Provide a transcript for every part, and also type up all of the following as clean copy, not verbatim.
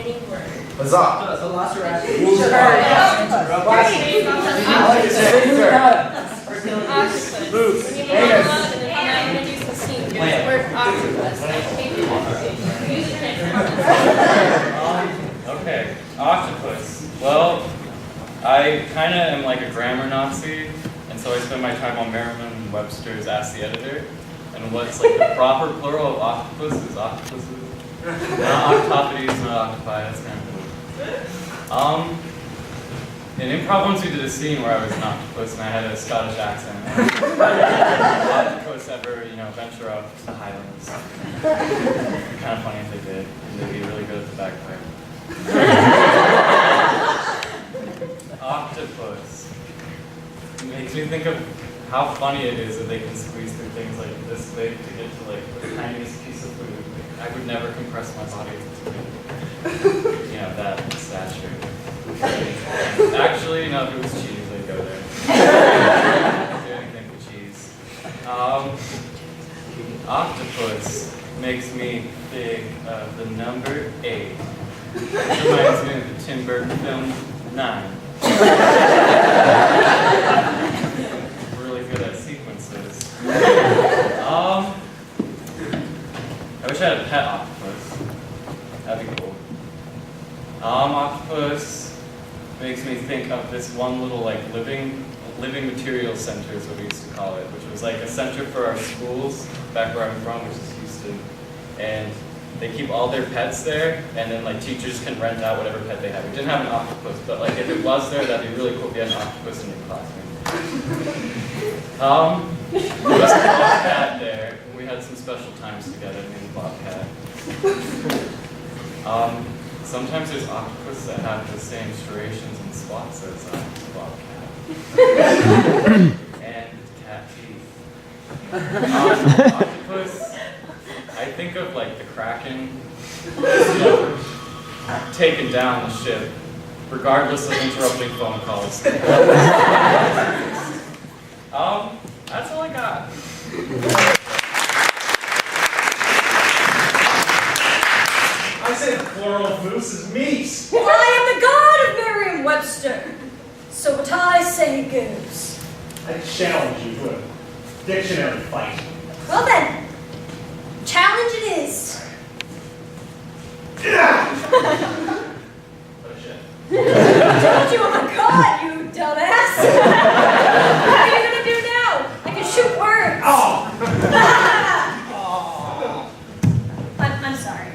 any word. Huzzah! Velociraptor. Octopus. When you move along and then I'm not going to do some scene. Use the word octopus. I hate it. Use it next. Okay, octopus. Well, I kind of am like a grammar Nazi, and so I spend my time on Merriam-Webster's Ask the Editor. And what's like the proper plural of octopus is octopuses. Not octopodes, not octopi, that's kind of cool. In Improv once we did a scene where I was an octopus and I had a Scottish accent. Octopus ever, venture up to the Highlands. It'd be kind of funny if they did, and they'd be really good at the bagpipe. Octopus. It makes me think of how funny it is that they can squeeze through things like this big to get to like the tiniest piece of food. I would never compress my body to that stature. Actually, no, if it was cheese, I'd go there. I'd do anything for cheese. Octopus makes me think of the number 8. It reminds me of the Tim Burton film 9. Really good at sequences. I wish I had a pet octopus. That'd be cool. Octopus makes me think of this one little like living materials center is what we used to call it, which was like a center for our schools back where I'm from, which is Houston. And they keep all their pets there, and then like teachers can rent out whatever pet they have. We didn't have an octopus, but like if it was there, that'd be really cool if you had an octopus in your classroom. There was a bobcat there. We had some special times together, me and the bobcat. Sometimes there's octopus that have the same striations and spots as the bobcat. And cat teeth. Octopus, I think of like the Kraken, taking down the ship, regardless of interrupting phone calls. That's all I got. I said plural of moose is meat. I am the god of Merriam-Webster. So what I say goes. I challenge you to a dictionary fight. Well then, challenge it is. Oh shit. I told you I'm a god, you dumbass. What are you gonna do now? I can shoot words. Oh! I'm sorry.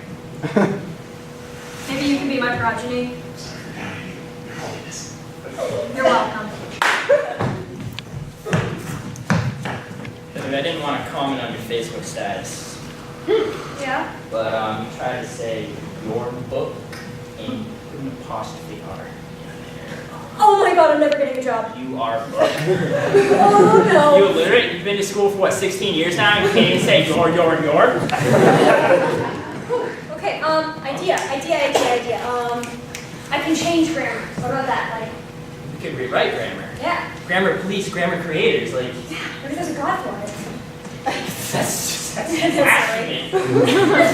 Maybe you can be my progeny. You're welcome. I didn't want to comment on your Facebook status, Yeah? but you tried to say your book and put an apostrophe on her. Oh my god, I'm never getting a job. You are book. Oh no. You illiterate? You've been to school for what, 16 years now? You can't even say your. Okay, idea. I can change grammar. What about that? Like, You can rewrite grammar. yeah. Grammar police, grammar creators, like, Yeah, maybe there's a god for it. that's Sorry. blasphemy.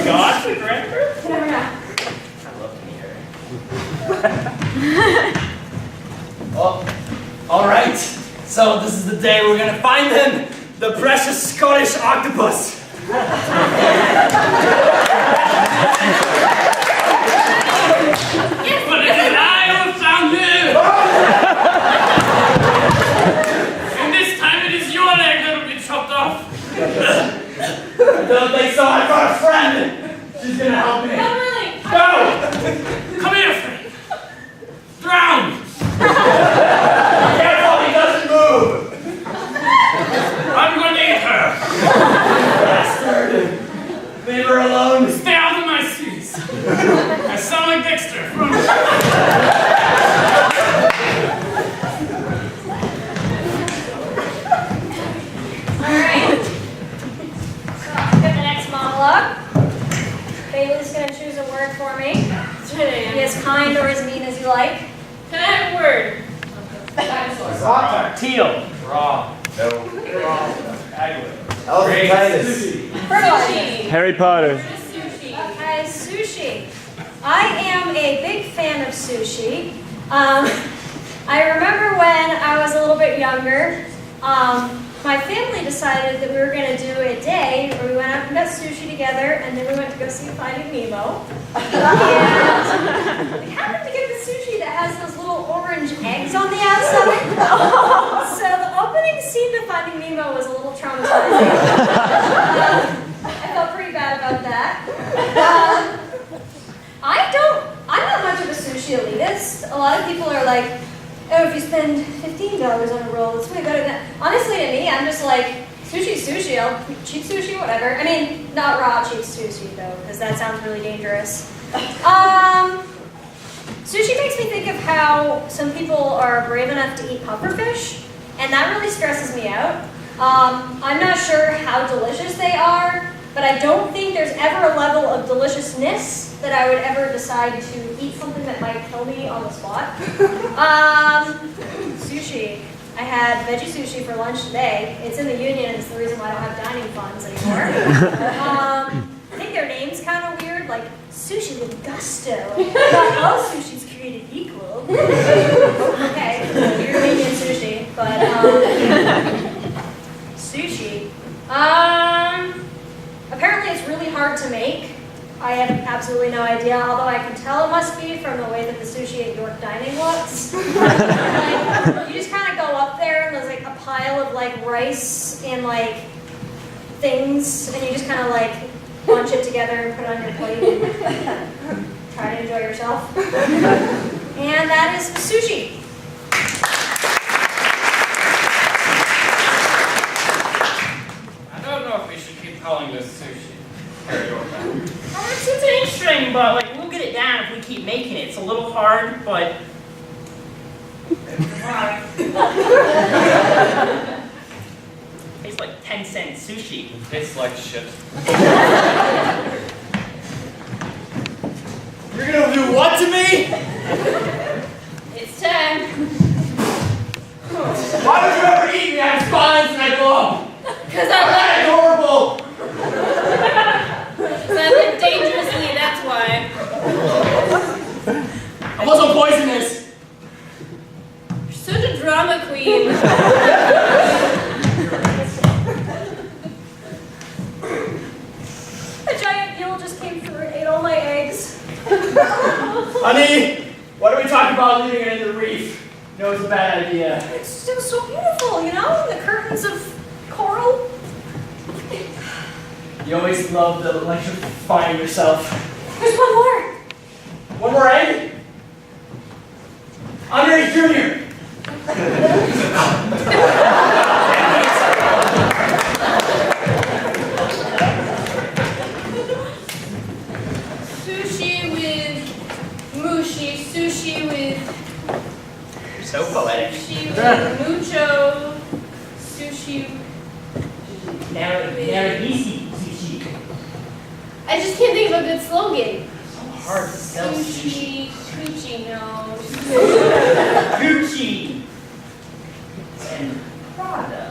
God for grammar? You never know. I'd love to meet her. Oh, all right. So this is the day we're gonna find them, the precious Scottish octopus. But it is I who found him. And this time it is your leg that will be chopped off. Don't they so? I got a friend. She's gonna help me. Not really. No! Come here, friend. Drown! Careful, he doesn't move! I'm gonna eat her! Bastard! Leave her alone! Stay out of my seats! I sound like Dexter from... Alright. So, I'll get the next monologue. Bailey's gonna choose a word for me. Be as kind or as mean as you like. Can I have a word? Dinosaur. Teal. Raw. No. Aglet. Elephantitis. Fertile. Sushi. Harry Potter. Sushi. Okay, sushi. I am a big fan of sushi. I remember when I was a little bit younger, my family decided that we were going to do a day where we went out and got sushi together, and then we went to go see Finding Nemo. And we happened to get the sushi that has those little orange eggs on the outside. So the opening scene to Finding Nemo was a little traumatizing. I felt pretty bad about that. I'm not much of a sushi elitist. A lot of people are like, oh, if you spend $15 on a roll, it's way better than that. Honestly, to me, I'm just like, sushi's sushi, I'll cheap sushi, whatever. I mean, not raw cheap sushi, though, because that sounds really dangerous. Sushi makes me think of how some people are brave enough to eat pufferfish, and that really stresses me out. I'm not sure how delicious they are, but I don't think there's ever a level of deliciousness that I would ever decide to eat something that might kill me on the spot. Sushi. I had veggie sushi for lunch today. It's in the union, and it's the reason why I don't have dining funds anymore. I think their name's kind of weird, like sushi with gusto. Not all sushi's created equal. Okay, you're union sushi, but sushi. Apparently it's really hard to make. I have absolutely no idea, although I can tell it must be from the way that the sushi at York Dining looks. Like, you just kind of go up there and there's like a pile of like rice and like things, and you just kind of like bunch it together and put it on your plate and try to enjoy yourself. And that is sushi. I don't know if we should keep calling this sushi. It's interesting, but like we'll get it down if we keep making it. It's a little hard, but tastes like 10-cent sushi. It tastes like shit. You're gonna do what to me? It's time. Why don't you ever eat me? I have spines and I glow. Because I'm horrible. I live dangerously, that's why. I'm also poisonous. You're such a drama queen. A giant eel just came through and ate all my eggs. Honey, what are we talking about leaving it in the reef? No, it's a bad idea. It was so beautiful, you know? The curtains of coral. You always love to electrifying yourself. There's one more. One more egg? Andre Jr. Sushi with mushi, sushi with you're so poetic. sushi with mucho, sushi. Naragisi sushi. I just can't think of a good slogan. So hard to sell sushi. Sushi, no. Gucci and Prada.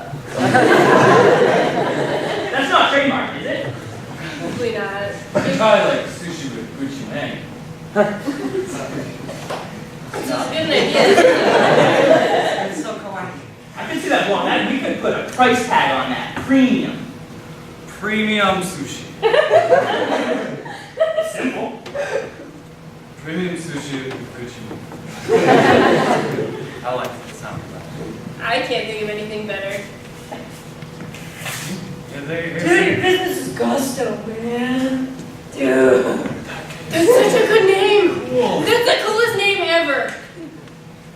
That's not trademark, is it? Hopefully not. It's probably like sushi with UMaine. That's a good idea. It's so kawaii. I could see that one. We could put a price tag on that. Premium. Premium sushi. Simple. Premium sushi with Gucci. I like the sound of that. I can't think of anything better. Yeah, Dude, business is gusto, man. Dude. That's such a good name. That's the coolest name ever.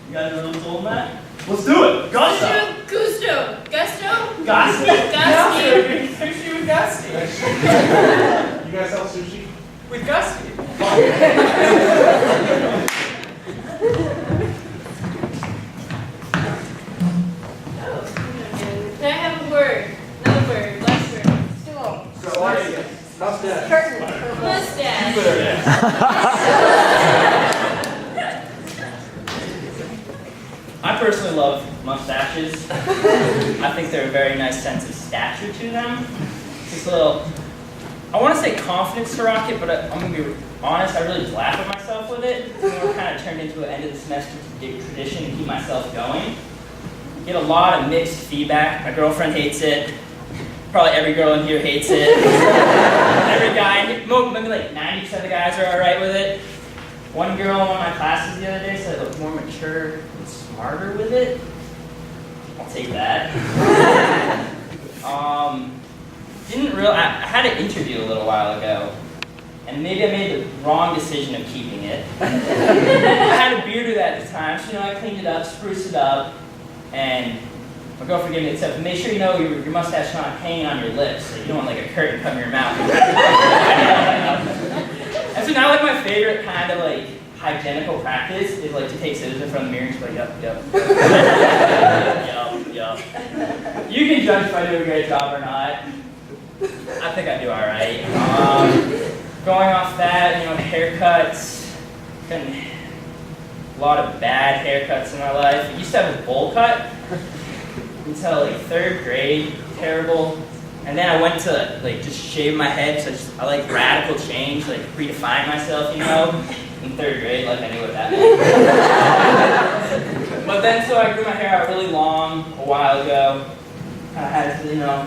You guys know what's old Matt? Let's do it. Gusto. Gusto. Gusto? Gosti. Gosti. Sushi with Gosti. You guys sell sushi? With Gosti. Can I have a word? Another word. Last word. Stool. So what is it? Mustache. Curtain. Mustache. I personally love mustaches. I think they're a very nice sense of stature to them. Just a little I want to say confidence to rock it, but I'm going to be honest, I really just laugh at myself with it. It's more kind of turned into an end of the semester tradition to keep myself going. Get a lot of mixed feedback. My girlfriend hates it. Probably every girl in here hates it. Every guy, maybe like 90% of the guys are alright with it. One girl in one of my classes the other day said I looked more mature and smarter with it. I'll take that. I had an interview a little while ago, and maybe I made the wrong decision of keeping it. I had a beard at the time, so I cleaned it up, spruced it up, and my girlfriend gave me the tip. Make sure you know your mustache is not hanging on your lips, so you don't want like a curtain covering your mouth. And so now like my favorite kind of like hygienical practice is like to take scissors in front of the mirror and just be like, yep. Yup. You can judge if I do a great job or not. I think I do alright. Going off that, haircuts. Been a lot of bad haircuts in my life. I used to have a bowl cut until like 3rd grade, terrible. And then I went to like just shave my head, so I like radical change, like redefine myself, in 3rd grade, like I knew what that meant. But then so I grew my hair out really long a while ago. I had to,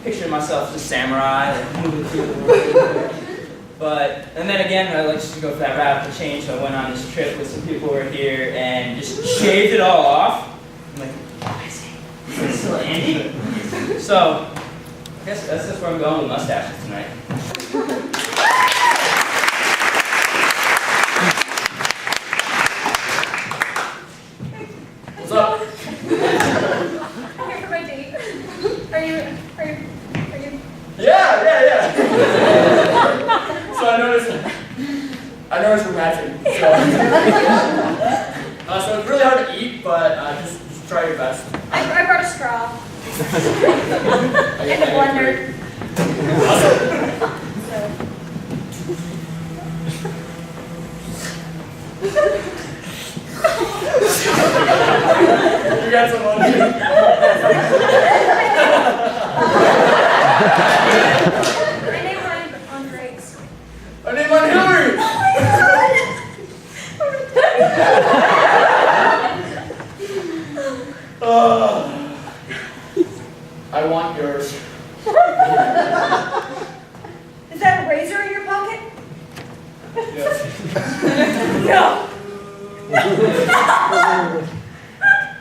picture myself as a samurai, like moving through the world. And then again, I like just to go for that radical change, so I went on this trip with some people who were here and just shaved it all off. I'm like, I see. Is it still Andy? So, I guess that's just where I'm going with mustaches tonight. What's up? I'm here for my date. Are you? Yeah. So I noticed we're matching. So it's really hard to eat, but just try your best. I brought a straw. And a blender. Awesome. You got someone here. I named mine on Drake's. I named mine Hillary. I want yours. Is that a razor in your pocket? Yes. No.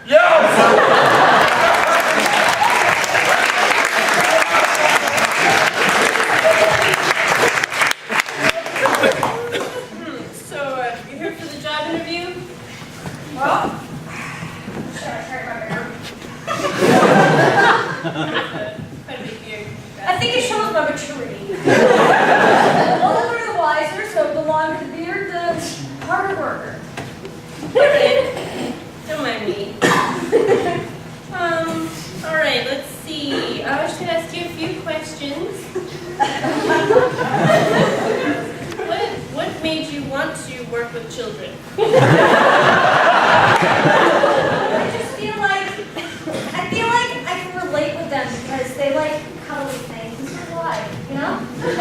Yes! So, you here for the job interview? Well, sorry, my beard. Quite a big beard. I think it shows my maturity. The older the wiser, so the longer the beard, the harder worker. Alright. Don't mind me. Alright, let's see. I was just gonna ask you a few questions. What made you want to work with children? I just feel like I can relate with them because they like cuddly things. So do I, It's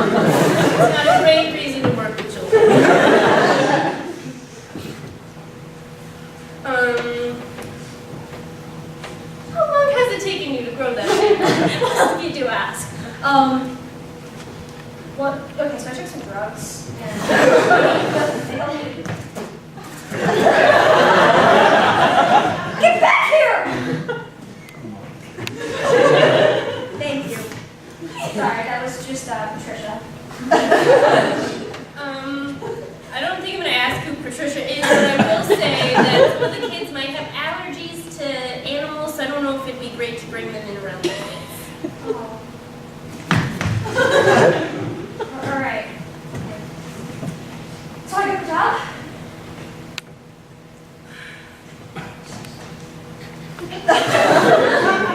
not a great reason to work with children. How long has it taken you to grow that hair? Well, you do ask. Okay, so I took some drugs and Get back here! Thank you. Sorry, that was just Patricia. I don't think I'm going to ask who Patricia is, but I will say that some of the kids might have allergies to animals, so I don't know if it'd be great to bring them in around their kids. Oh. All right. So I got the job.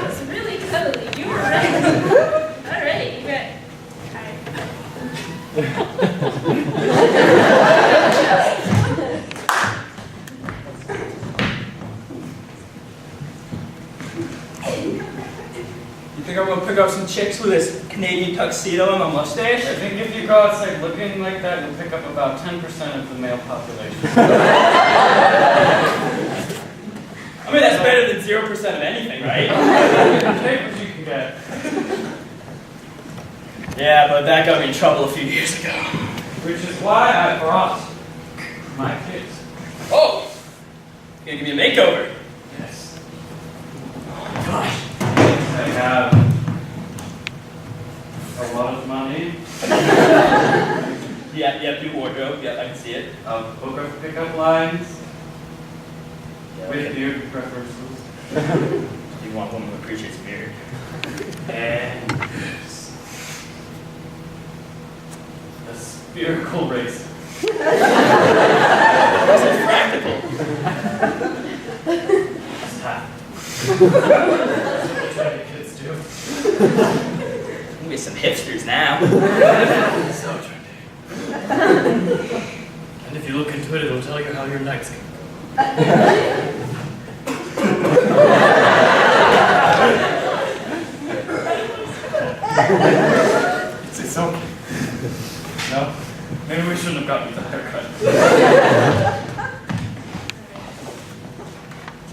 It's really cuddly. You were right. All right, you got. You think I'm gonna pick up some chicks with this Canadian tuxedo and my mustache. I think if you go outside looking like that, you'll pick up about 10% of the male population. I mean, that's better than 0% of anything, right? Take what you can get. Yeah, but that got me in trouble a few years ago. Which is why I brought my kids. Oh! You're gonna give me a makeover? Yes. Oh my gosh. I have a lot of money. Yeah, new wardrobe. Yeah, I can see it. Book of pickup lines. With beard preferences. You want a woman who appreciates beard. And a spherical racer. This is practical. That's half. That's what kids do. Gonna be some hipsters now. So trendy. And if you look into it, it'll tell you how your night's going to go. It's okay. No? Maybe we shouldn't have gotten you the haircut.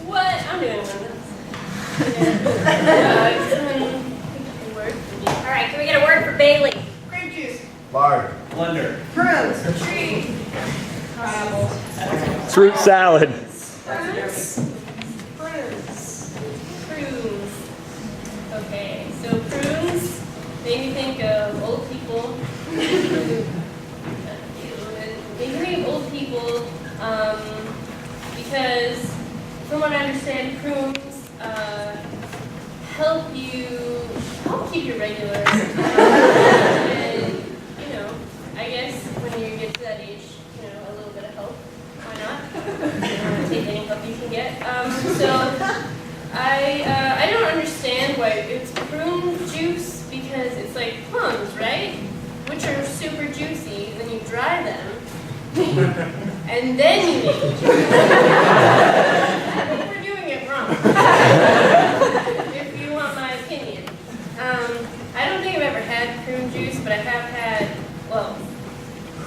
What? I'm doing one of those. Alright, can we get a word for Bailey? Grape juice. Lard. Blender. Prunes. Tree. Fruit salad. Prunes. Okay, so prunes made me think of old people. They think of old people because, from what I understand, prunes help keep you regular. And, I guess when you get to that age, a little bit of help. Why not? Take any help you can get. So I don't understand why it's prune juice because it's like plums, right? Which are super juicy. Then you dry them, and then you make juice. I think we're doing it wrong. If you want my opinion, I don't think I've ever had prune juice, but I have had. Well,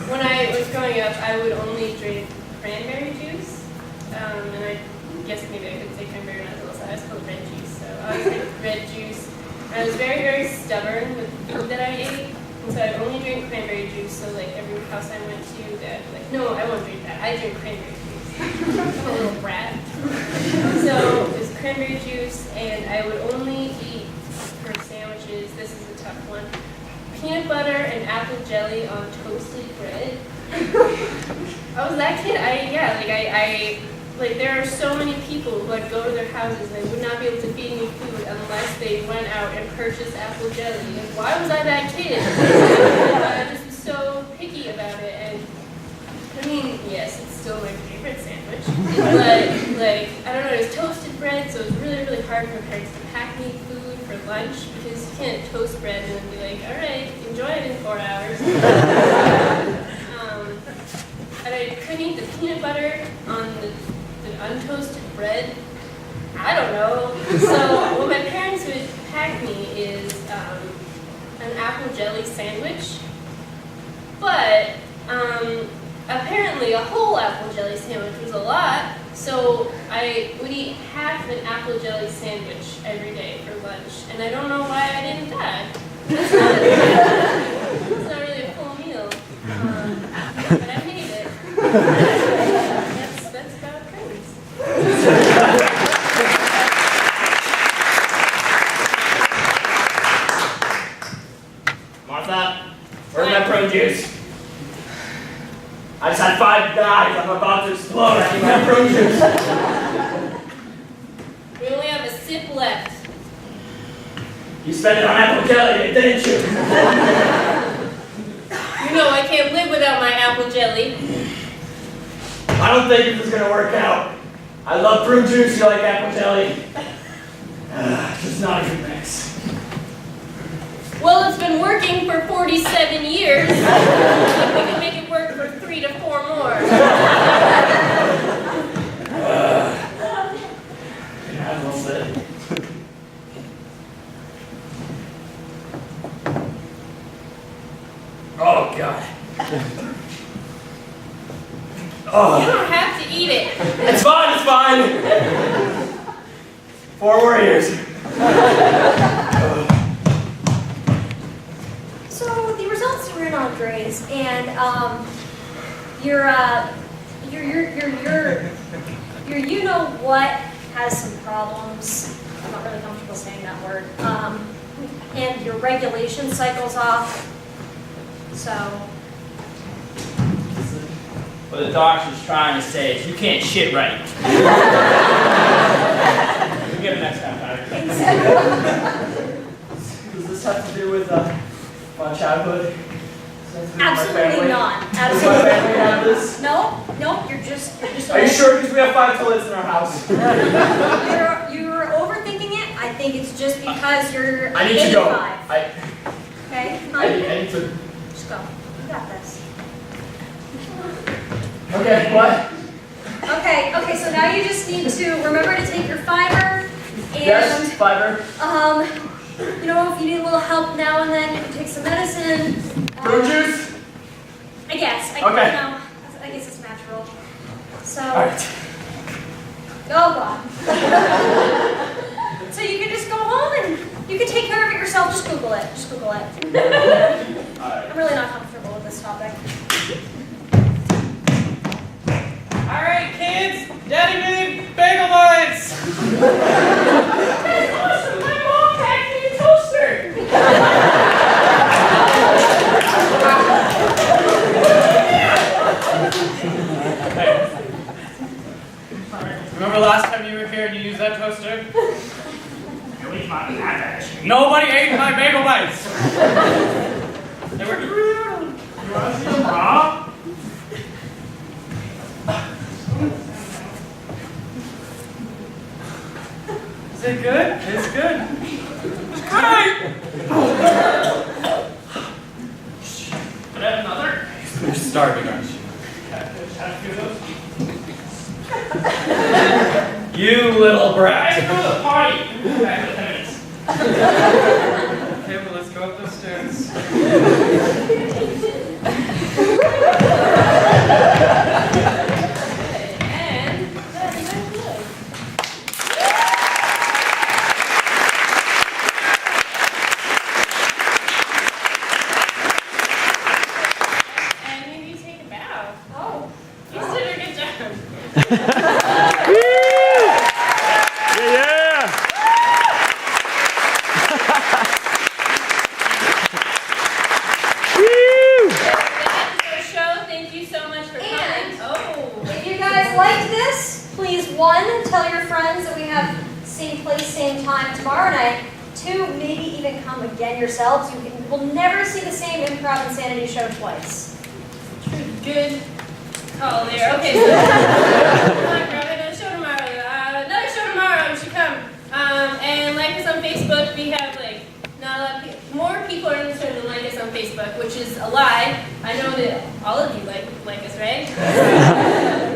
when I was growing up, I would only drink cranberry juice, and I guess maybe I could say cranberry not little, so I was called red juice. So I always had red juice. And I was very, very stubborn with food that I ate, and so I'd only drink cranberry juice. So like every house I went to, they'd be like, no, I won't drink that. I drink cranberry juice. I'm a little brat. So it was cranberry juice, and I would only eat for sandwiches. This is a tough one. Peanut butter and apple jelly on toasted bread. I was that kid. There are so many people who I'd go to their houses and they would not be able to feed me food unless they went out and purchased apple jelly. And why was I that kid? I just was so picky about it. And I mean, yes, it's still my favorite sandwich. But I don't know, it was toasted bread, so it was really, really hard for my parents to pack me food for lunch because you can't toast bread and then be like, all right, enjoy it in 4 hours. And I couldn't eat the peanut butter on the untoasted bread. I don't know. So what my parents would pack me is an apple jelly sandwich. But apparently a whole apple jelly sandwich was a lot. So I would eat half an apple jelly sandwich every day for lunch. And I don't know why I didn't die. That's not really a full meal. But I hate it. That's about prunes. Martha, where's my prune juice? I just had 5 guys. I'm about to explode. I need my prune juice. We only have a sip left. You spent it on apple jelly, didn't you? You know I can't live without my apple jelly. I don't think this is going to work out. I love prune juice. You like apple jelly. Just not a good mix. Well, it's been working for 47 years. I think we can make it work for 3 to 4 more. Can I have a little bit? Oh, don't have to eat it. it's fine, it's fine. 4 warriors. So the results are in, Andres, and your you know what has some problems. I'm not really comfortable saying that word. And your regulation cycle's off. So What the doctor's trying to say is you can't shit right. We'll get it next time, Tyler. Does this have to do with my childhood? absolutely not. Does my Absolutely family have not. this? No, you're just. Are you sure? Because we have 5 toilets in our house. You're overthinking it. I think it's just because you're I need 85. to go. Okay? I need to. Just go. You got this. Okay, what? Okay, so now you just need to remember to take your fiber and Yes, fiber. you know, if you need a little help now and then, you can take some medicine. Fruit juice? I guess. Okay. You know, I guess it's natural. So Alright. oh god. So you can just go home and you can take care of it yourself. Just Google it. Just Google it. Alright. I'm really not comfortable with this topic. All right, kids, Daddy made bagel bites. My mom packed me a toaster. Hey, remember last time you were here and you used that toaster? Nobody ate my bagel bites. They were. You want to see them raw? Is it good? It's good. Hey! Can I have another? You're starving, aren't you? You little I brat. go to the party. Back in 10 minutes. Okay, well, let's go up the stairs. And that's good. And maybe take a bow. Oh. You did a good job. Yeah. That's our show. Thank you so much for coming. And- Oh. If you guys liked this, please 1, tell your friends that we have same place, same time tomorrow night. 2, maybe even come again yourselves. You will never see the same Improv and Sanity show twice. Good call there. Okay, so come on, grab another show tomorrow. Another show tomorrow. You should come. And like us on Facebook. We have like not a lot of people. More people are in this room than like us on Facebook, which is a lie. I know that all of you like us, right?